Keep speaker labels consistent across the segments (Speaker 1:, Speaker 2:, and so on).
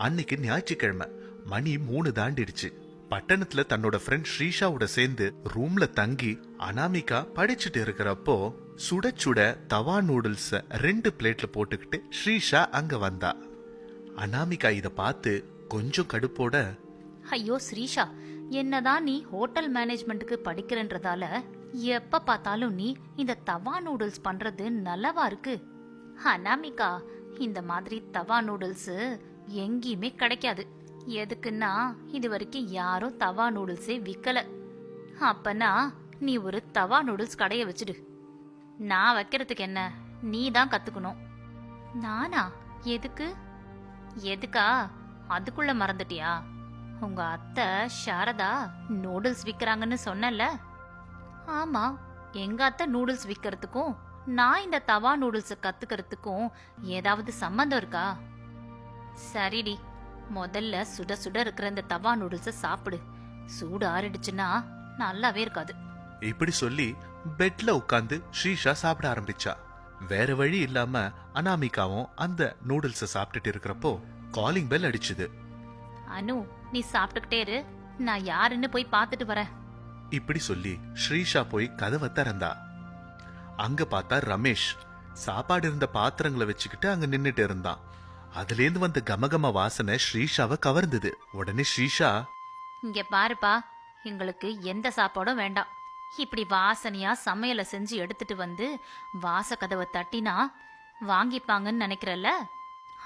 Speaker 1: அன்னைக்கு ஞாயிற்றுக்கிழமை மணி 3 தாண்டிடுச்சு. பட்டணத்துல தன்னோட ஃப்ரெண்ட் ஸ்ரீஷாவோட சேர்ந்து ரூம்ல தங்கி அனாமிகா படிச்சுட்டு இருக்கிறப்போ சுட சுட தவா நூடுல்ஸ் 2 பிளேட்ல போட்டுக்கிட்டு ஸ்ரீஷா அங்க வந்தா. அனாமிகா இத பார்த்து கொஞ்சம் கடுப்போட,
Speaker 2: ஐயோ ஸ்ரீஷா, என்னதான் நீ ஹோட்டல் மேனேஜ்மெண்ட்டுக்கு படிக்கிறன்றதால எப்ப பார்த்தாலும் நீ இந்த தவா நூடுல்ஸ் பண்றது நல்லவா இருக்கு. அனாமிகா, இந்த மாதிரி தவா நூடுல்ஸ் எங்கேயுமே கிடைக்காது. எதுக்குன்னா இது வரைக்கும் யாரும் தவா நூடுல்ஸே விக்கல. அப்பனா நீ ஒரு தவா நூடுல்ஸ் கடைய வச்சிடு. நான் வைக்கிறதுக்கு என்ன, நீ தான் கத்துக்கணும். நானா? எதுக்கு? எதுக்கா? அதுக்குள்ள மறந்துட்டியா? உங்க அத்தை சாரதா நூடுல்ஸ் விக்கிறாங்கன்னு சொன்னல. ஆமா, எங்க அத்தை நூடுல்ஸ் விக்கிறதுக்கும் நான் இந்த தவா நூடுல்ஸ் கத்துக்கிறதுக்கும் ஏதாவது சம்பந்தம் இருக்கா? சரிடி, முதல்ல சுட சுட இருக்கிற இந்த தவா நூடுல்ஸ சாப்பிடு. சூடு ஆறிடுச்சுன்னா நல்லாவே இருக்காது.
Speaker 1: இப்படி சொல்லி பெட்ல உட்கார்ந்து ஸ்ரீஷா சாப்பிட ஆரம்பிச்சா. வேற வழி இல்லாம அனாமிகாவும் அந்த நூடுல்ஸ சாப்பிட்டுட்டு இருக்கிறப்போ காலிங் பெல் அடிச்சுது.
Speaker 2: அனு, நீ சாப்பிட்டுக்கிட்டே இரு, நான் யாருன்னு போய் பார்த்துட்டு வரேன்.
Speaker 1: இப்படி சொல்லி ஸ்ரீஷா போய் கதவை திறந்தா. அங்க பார்த்தா ரமேஷ் சாப்பாடு இருந்த பாத்திரங்களை வச்சுக்கிட்டு அங்க நின்னுட்டு இருந்தான். அதுலேருந்து வந்த கமகம வாசனை ஸ்ரீஷாவை கவர்ந்தது. உடனே ஸ்ரீஷா,
Speaker 2: இங்க பாருப்பா, எங்களுக்கு எந்த சாப்பாடும் வேண்டாம். இப்படி வாசனையா சமையலை செஞ்சு எடுத்துட்டு வந்து வாச கதவை தட்டினா வாங்கிப்பாங்கன்னு நினைக்கிறல்ல,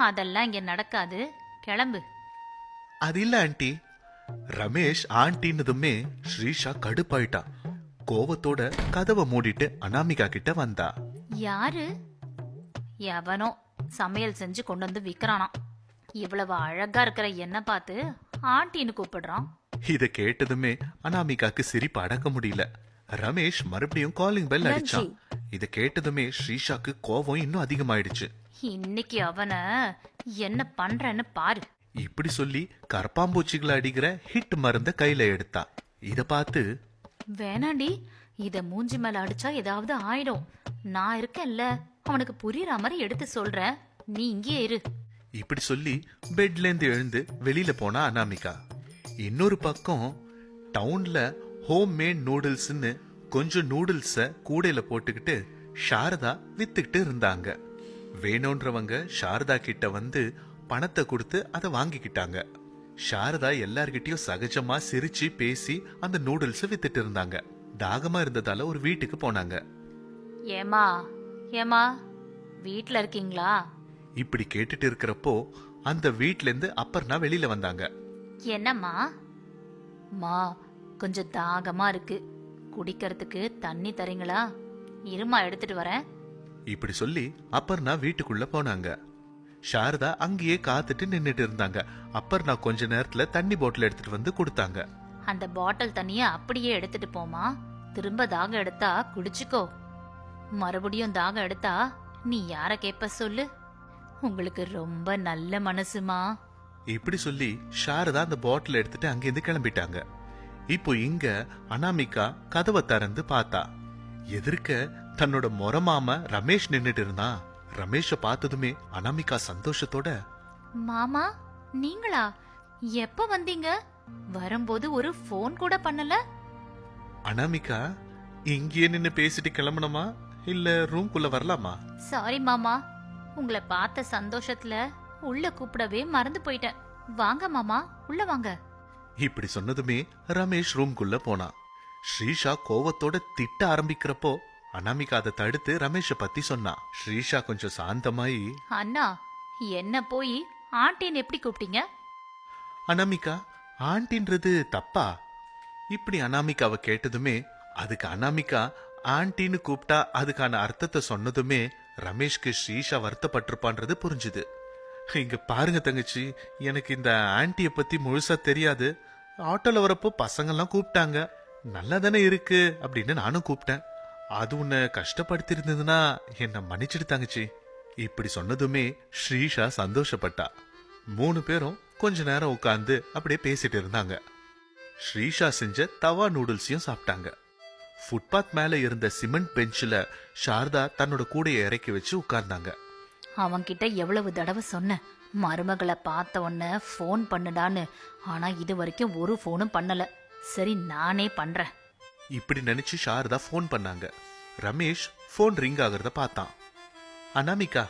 Speaker 2: அதெல்லாம் இங்க நடக்காது. கிளம்பு.
Speaker 1: அது இல்ல ஆண்டி. ரமேஷ் ஆண்டின்னதுமே ஸ்ரீஷா கடுப்பாயிட்டான். கோவத்தோட கதவை மூடிட்டு அனாமிகா கிட்ட வந்தா.
Speaker 2: யாரு? எவனோ சமையல் செஞ்சு கொண்டு வந்து விக்கிறானா. இவ்வளவு அழகா இருக்கிற என்ன பார்த்து ஆண்டின்னு கூப்பிடுறான்.
Speaker 1: இத கேட்டதுமே அனாமிகாக்கு சிரிப்பு அடக்க முடியல. ரமேஷ் மறுபடியும் காலிங் பெல் அடிச்சான். இத கேட்டதுமே ஸ்ரீஷாக்கு கோவம் இன்னும் அதிகமாயிடுச்சு.
Speaker 2: இன்னைக்கு அவன என்ன பண்றன்னு பாரு.
Speaker 1: இப்படி சொல்லி கரப்பாம்பூச்சிகளை அடிக்கிற ஹிட் மருந்த கையில எடுத்தா. இத பார்த்து,
Speaker 2: வேணாண்டி, இத மூஞ்சி மேல அடிச்சா ஏதாவது ஆயிடும். நான் இருக்கேன்ல, அவனுக்கு புரியற மாதிரி எடுத்து சொல்றேன், நீ இங்கே இரு.
Speaker 1: இப்படி சொல்லி பெட்ல இருந்து எழுந்து வெளியில போனா அனாமிகா. இன்னொரு பக்கம் டவுன்ல ஹோம் மேட் நூடுல்ஸ்னு கொஞ்சம் நூடுல்ஸ கூடையில போட்டுக்கிட்டு சாரதா வித்துக்கிட்டு இருந்தாங்க. வேணும்ன்றவங்க சாரதா கிட்ட வந்து பணத்தை கொடுத்து அதை வாங்கிக்கிட்டாங்க. சாரதா எல்லார்கிட்டயும் சகஜமா சிரிச்சு பேசி அந்த நூடுல்ஸ் வித்துட்டு இருந்தாங்க. தாகமா இருந்ததால ஒரு வீட்டுக்கு போனாங்க.
Speaker 2: ஏமா ஏமா, வீட்ல இருக்கீங்களா?
Speaker 1: இப்படி கேட்டுட்டு இருக்கிறப்போ அந்த வீட்ல இருந்து அப்பர்ணா வெளியில வந்தாங்க.
Speaker 2: என்னம்மா? மா, கொஞ்சம் தாகமா இருக்கு, குடிக்கிறதுக்கு தண்ணி தரீங்களா? இருமா, எடுத்துட்டு வரேன்.
Speaker 1: இப்படி சொல்லி அப்பர்ணா வீட்டுக்குள்ள போனாங்க. சாரதா அங்கேயே காத்துட்டு நின்னுட்டு இருந்தாங்க. அப்பர்ணா கொஞ்ச நேரத்துல தண்ணி பாட்டில் எடுத்துட்டு வந்து கொடுத்தாங்க.
Speaker 2: அந்த பாட்டில் தண்ணிய அப்படியே எடுத்துட்டு போமா. திரும்ப தாகம் எடுத்தா குடிச்சுக்கோ. மறுபடியும் தாகம் எடுத்தா நீ யார கேப்ப சொல்லு. உங்களுக்கு ரொம்ப நல்ல மனசுமா.
Speaker 1: இப்படி சொல்லி சாரதா அந்த பாட்டில் எடுத்துட்டு அங்கிருந்து கிளம்பிட்டாங்க. இப்போ இங்க அனாமிகா கதவை திறந்து பார்த்தா. எதிர்க்க தன்னோட மொரமாம ரமேஷ் நின்னுட்டு இருந்தான். ரமேஷ பார்த்ததுமே அனாமிகா சந்தோஷத்தோட,
Speaker 2: மாமா நீங்களா? எப்ப வந்தீங்க? வரும்போது ஒரு போன் கூட பண்ணல.
Speaker 1: அனாமிகா, இங்கேயே நின்னு பேசிட்டு கிளம்பணுமா இல்ல ரூம்குள்ள வரலாமா?
Speaker 2: சாரி மாமா, உங்களை பார்த்த சந்தோஷத்துல உள்ள கூப்பிடவே மறந்து போயிட்டேன். வாங்க மாமா, உள்ள வாங்க.
Speaker 1: இப்படி சொன்னதுமே ரமேஷ் ரூம்குள்ள போனான். ஸ்ரீஷா கோவத்தோட திட்ட ஆரம்பிக்கிறப்போ அனாமிகா அதை தடுத்து ரமேஷ பத்தி சொன்னா. ஸ்ரீஷா கொஞ்சம் சாந்தமாயி,
Speaker 2: அண்ணா, என்ன போய் ஆண்டின்னு எப்படி கூப்பிட்டீங்க?
Speaker 1: அனாமிகா, ஆண்டின்றது தப்பா? இப்படி அனாமிகாவை கேட்டதுமே அதுக்கு அனாமிகா ஆண்டின்னு கூப்பிட்டா அதுக்கான அர்த்தத்தை சொன்னதுமே ரமேஷ்க்கு ஸ்ரீஷா வருத்தப்பட்டிருப்பான்றது புரிஞ்சுது. இங்க பாருங்க தங்கச்சி, எனக்கு இந்த ஆண்டிய பத்தி முழுசா தெரியாது. ஆட்டோல வரப்போ பசங்கெல்லாம் கூப்பிட்டாங்க, நல்லா தானே இருக்கு அப்படின்னு நானும் கூப்பிட்டேன். அது உன்னை கஷ்டப்படுத்தி இருந்ததுன்னா என்ன மன்னிச்சிடு தங்கச்சி. இப்படி சொன்னதுமே ஸ்ரீஷா சந்தோஷப்பட்டா. 3 பேரும் கொஞ்ச நேரம் உட்கார்ந்து அப்படியே பேசிட்டு இருந்தாங்க. ஸ்ரீஷா செஞ்ச தவா நூடுல்ஸையும் சாப்பிட்டாங்க. ஃபுட்பாத் மேல இருந்த சிமெண்ட் பெஞ்சில சாரதா தன்னோட கூடைய இறக்கி வச்சு உட்கார்ந்தாங்க.
Speaker 2: அவன்கிட்ட எவ்வளவு தடவை சொன்ன, மருமகளை பார்த்த உடனே ஃபோன் பண்ணுடான்னு. ஆனா இது வரைக்கும் ஒரு ஃபோனும் பண்ணல. சரி நானே பண்றேன்.
Speaker 1: இப்படி நினைச்சு சாரதா ஃபோன் பண்ணாங்க. ரமேஷ் ஃபோன் ரிங் ஆகுறத பார்த்தான். அனாமிகா,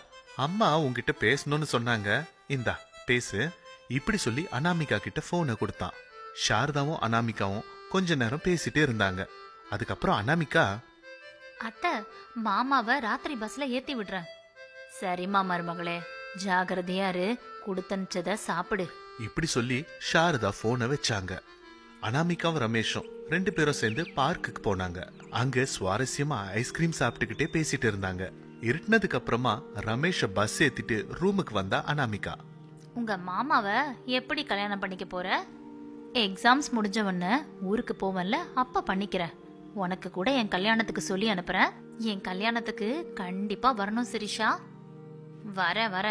Speaker 1: அம்மா உங்ககிட்ட பேசணும்னு சொன்னாங்க, இந்தா பேசு. இப்படி சொல்லி அனாமிகா கிட்ட போனை கொடுத்தான். சாரதாவும் அனாமிகாவும் கொஞ்ச நேரம் பேசிட்டே இருந்தாங்க. அதுக்கப்புறம் அனாமிகா,
Speaker 2: அத்தை, மாமாவை ராத்திரி பஸ்ல ஏத்தி விடுறேன். சரிம்மா மருமகளே, ஜாகிரதையா இரு, கொடுத்தனுச்சத சாப்பிடு.
Speaker 1: இப்படி சொல்லி சாரதா போனை வச்சாங்க. அனாமிகாவும் ரமேஷும் 2 பேரும் சேர்ந்து பார்க்குக்கு போனாங்க. அங்க சுவாரஸ்யமா ஐஸ்கிரீம் சாப்பிட்டுக்கிட்டே பேசிட்டு இருந்தாங்க. இருட்டினதுக்கு அப்புறமா ரமேஷ பஸ் ஏத்திட்டு ரூமுக்கு வந்தா அனாமிகா.
Speaker 2: உங்க மாமாவை எப்படி கல்யாணம் பண்ணிக்க போற? எக்ஸாம்ஸ் முடிஞ்சவன ஊருக்கு போவன்ல, அப்ப பண்ணிக்கிறேன். உனக்கு கூட என் கல்யாணத்துக்கு சொல்லி அனுப்புறேன். என் கல்யாணத்துக்கு கண்டிப்பா வரணும் சிரிஷா. வர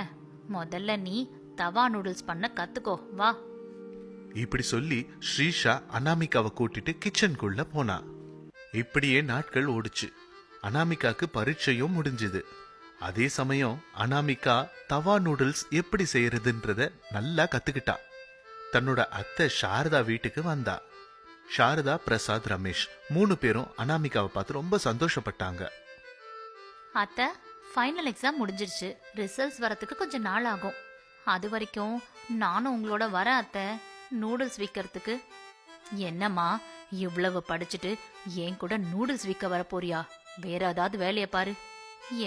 Speaker 2: முதல்ல நீ தவா நூடுல்ஸ் பண்ண கத்துக்கோ, வா.
Speaker 1: இப்படி சொல்லி ஸ்ரீஷா அனாமிகாவை கூட்டிட்டு கிச்சனுக்குள்ள போனா. இப்படியே நாட்கள் ஓடுச்சு. அனாமிகாக்கு பரீட்சையும் முடிஞ்சது. அதே சமயம் அனாமிகா தவா நூடுல்ஸ் எப்படி செய்யறதுன்றத நல்லா கத்துக்கிட்டா. தன்னோட அத்தை சாரதா வீட்டுக்கு வந்தா. சாரதா, பிரசாத், ரமேஷ் 3 பேரும் அனாமிகாவை பார்த்து ரொம்ப சந்தோஷப்பட்டாங்க.
Speaker 2: அத்தை, ஃபைனல் எக்ஸாம் முடிஞ்சிருச்சு. ரிசல்ட்ஸ் வரதுக்கு கொஞ்சம் நாள் ஆகும். அது வரைக்கும் நானும் உங்களோட வர அத்தை, நூடுல்ஸ் விற்கிறதுக்கு. என்னம்மா, இவ்வளவு படிச்சுட்டு என் கூட நூடுல்ஸ் விற்க வர போறியா? வேற ஏதாவது வேலையை பாரு.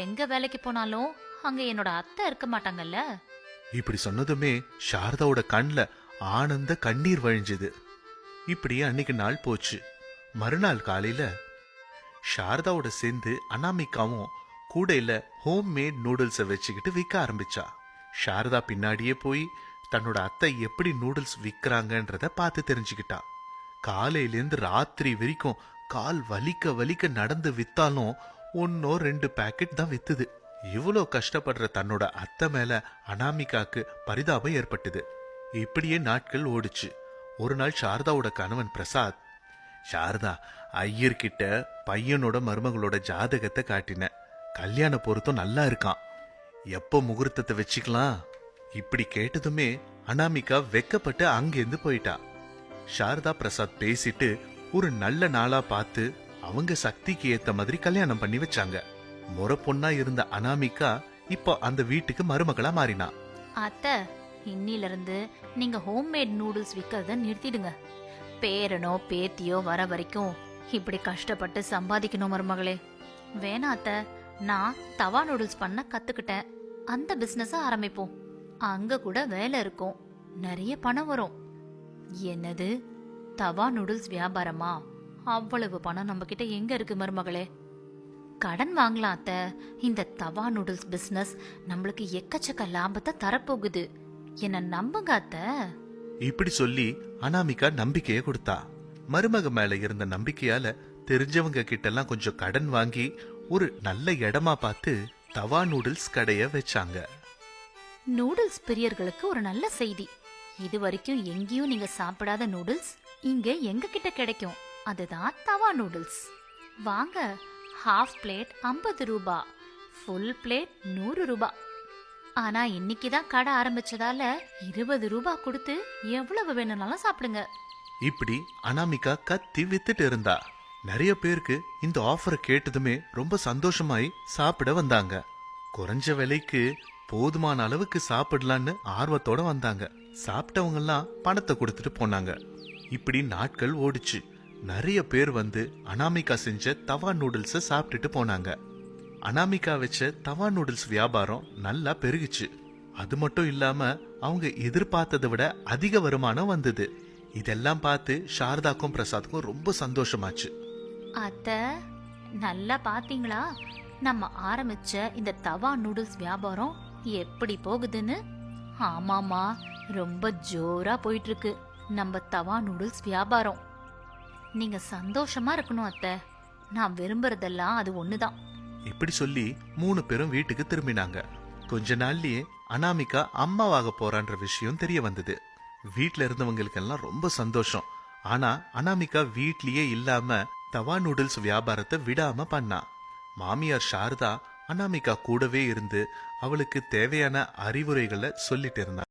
Speaker 2: எங்க வேலைக்கு போனாலும் அங்க என்னோட அத்தை இருக்க மாட்டாங்கல்ல.
Speaker 1: இப்படி சொன்னதுமே சாரதாவோட கண்ல ஆனந்த கண்ணீர் வழிஞ்சுது. இப்படியே அன்னைக்கு நாள் போச்சு. மறுநாள் காலையில சாரதாவோட சேர்ந்து அனாமிகாவும் கூடையில ஹோம் மேட் நூடுல்ஸை வச்சுக்கிட்டு விற்க ஆரம்பிச்சா. சாரதா பின்னாடியே போய் தன்னோட அத்தை எப்படி நூடுல்ஸ் விற்கிறாங்கன்றத பார்த்து தெரிஞ்சுக்கிட்டா. காலையிலேருந்து ராத்திரி வரைக்கும் கால் வலிக்க வலிக்க நடந்து வித்தாலும் 1-2 பேக்கெட் தான் வித்துது. இவ்வளோ கஷ்டப்படுற தன்னோட அத்தை மேல அனாமிகாக்கு பரிதாபம் ஏற்பட்டது. இப்படியே நாட்கள் ஓடுச்சு. ஒரு நாள் சாரதாவோட கணவன் பிரசாத், சாரதா, ஐயர்கிட்ட பையனோட மருமகளோட ஜாதகத்தை காட்டின. கல்யாண பொருத்தம் நல்லா இருக்கான். எப்போ முகூர்த்தத்தை வச்சுக்கலாம்? இப்படி கேட்டதுமே அனாமிகா வெக்கப்பட்டு அங்கிருந்து போயிட்டா. சாரதா பிரசாத் பேசிட்டு ஒரு நல்ல நாளா பார்த்து அவங்க சக்திக்கு ஏத்த மாதிரி கல்யாணம் பண்ணி வச்சாங்க. முறை பொண்ணா இருந்த அனாமிகா இப்போ அந்த வீட்டுக்கு மருமகளா மாறினா.
Speaker 2: அத்தை, இன்னில இருந்து நீங்க ஹோம்மேட் நூடுல்ஸ் விற்கிறத நிறுத்திடுங்க. பேரனோ பேத்தியோ வர வரைக்கும் இப்படி கஷ்டப்பட்டு சம்பாதிக்கணும் மருமகளே. வேணா அத்தை, நான் தவா நூடுல்ஸ் பண்ண கத்துக்கிட்டேன். அந்த பிசினஸ் ஆரம்பிப்போம். அங்க கூட வேலை இருக்கும், நிறைய பணம் வரும். என்னது, தவா நூடுல்ஸ் வியாபாரமா? அவ்வளவு பணம் நம்ம கிட்ட எங்க இருக்கு மருமகளே? கடன் வாங்கலாம் அத்தை. இந்த தவா நூடுல்ஸ் பிசினஸ் நம்மளுக்கு எக்கச்சக்க லாபத்தை தரப்போகுது. என்ன நம்புங்க அத்தை.
Speaker 1: இப்படி சொல்லி அனாமிகா நம்பிக்கைய கொடுத்தா. மருமக மேல இருந்த நம்பிக்கையால தெரிஞ்சவங்க கிட்ட எல்லாம் கொஞ்சம் கடன் வாங்கி ஒரு நல்ல இடமா பார்த்து தவா நூடுல்ஸ் கடைய வச்சாங்க.
Speaker 2: நூடுல்ஸ் பிரியர்களுக்கு ஒரு நல்ல செய்தி. இது வரைக்கும் எங்கேயும் நீங்க சாப்பிடாத நூடுல்ஸ் இங்க எங்க கிட்ட கிடைக்கும். அதுதான் தவா நூடுல்ஸ். வாங்க, ஹாஃப் பிளேட் 50 ரூபாய், ஃபுல் பிளேட் 100 ரூபாய். ஆனா இன்னைக்குதான் கடை ஆரம்பிச்சதால 20 ரூபாய் கொடுத்து எவ்வளவு வேணும்னாலும் சாப்பிடுங்க.
Speaker 1: இப்படி அனாமிகா கத்தி வித்துட்டு இருந்தா. நிறைய பேருக்கு இந்த ஆஃபரை கேட்டதுமே ரொம்ப சந்தோஷமாய் சாப்பிட வந்தாங்க. குறைஞ்ச விலைக்கு போதுமான அளவுக்கு சாப்பிடலான்னு ஆர்வத்தோட வந்தாங்க. சாப்பிட்டவங்க எல்லாம் பணத்தை கொடுத்துட்டு போனாங்க. இப்படி நாட்கள் ஓடிச்சு. நிறைய பேர் வந்து அனாமிகா செஞ்ச தவா நூடுல்ஸ சாப்பிட்டுட்டு போனாங்க. அனாமிகா வச்ச தவா நூடுல்ஸ் வியாபாரம் நல்லா பெருகுச்சு. அது மட்டும் இல்லாம அவங்க எதிர்பார்த்ததை விட அதிக வருமானம் வந்தது. இதெல்லாம் பார்த்து சாரதாக்கும் பிரசாத்துக்கும் ரொம்ப சந்தோஷமாச்சு.
Speaker 2: அத்தை, நல்லா பாத்தீங்களா நம்ம ஆரம்பிச்ச இந்த தவா நூடுல்ஸ் வியாபாரம் எப்படி போகுதுன்னு? ஆமாமா, ரொம்ப ஜோரா போயிட்டு இருக்கு நம்ம தவா நூடுல்ஸ் வியாபாரம். நீங்க சந்தோஷமா இருக்கணும் அத்தை. நான் விரும்புறதெல்லாம் அது ஒண்ணுதான்.
Speaker 1: இப்படி சொல்லி 3 பேரும் வீட்டுக்கு திரும்பினாங்க. கொஞ்ச நாள்லயே அனாமிகா அம்மாவாக போறான்ற விஷயம் தெரிய வந்தது. வீட்ல இருந்தவங்களுக்கெல்லாம் ரொம்ப சந்தோஷம். ஆனா அனாமிகா வீட்லயே இல்லாம தவா நூடுல்ஸ் வியாபாரத்தை விடாம பண்ணா. மாமியார் சாரதா அனாமிகா கூடவே இருந்து அவளுக்கு தேவையான அறிவுரைகளை சொல்லிட்டு இருந்தா.